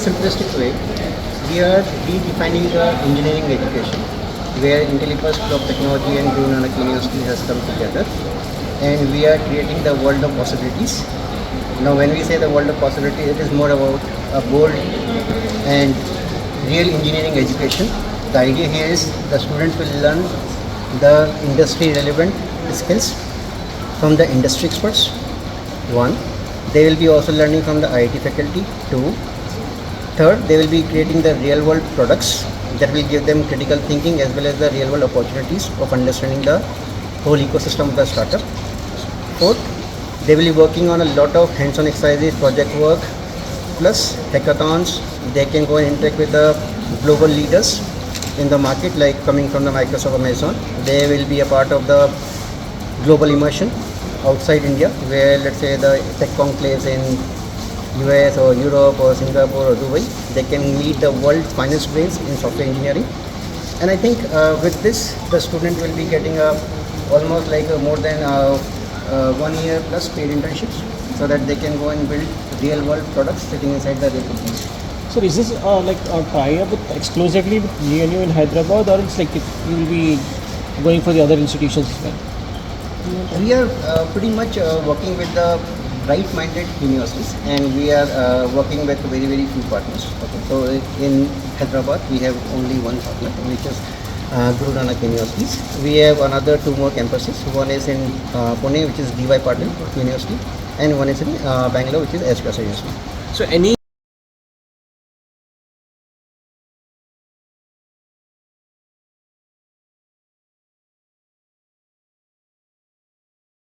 simplistic way, we are redefining the engineering education, where Intellipa's Club of Technology and Guru Nanak University has come together, and we are creating the world of possibilities. Now, when we say the world of possibilities, it is more about a bold and real engineering education. The idea here is the students will learn the industry relevant skills from the industry experts. One, they will be also learning from the IIT faculty. Two, third, they will be creating the real world products that will give them critical thinking as well as the real world opportunities of understanding the whole ecosystem of the startup. Fourth, they will be working on a lot of hands-on exercises, project work, plus hackathons. They can go and interact with the global leaders in the market, like coming from the Microsoft, Amazon. They will be a part of the global immersion outside India, where let's say the tech conclaves in US or Europe or Singapore or Dubai, they can meet the world finest brains in software engineering. And I think with this, the student will be getting almost like more than 1 year plus paid internships, so that they can go and build real world products sitting inside the real companies. So is this like a tie-up with exclusively with GNU in Hyderabad, or it's like you will be going for the other institutions as well? We are pretty much working with the right-minded universities, and we are working with very few partners. Okay. So in Hyderabad, we have only one partner, which is Guru Nanak Universities. We have another two more campuses. One is in Pune, which is DY Patil University, and one is in Bangalore, which is S. University. So any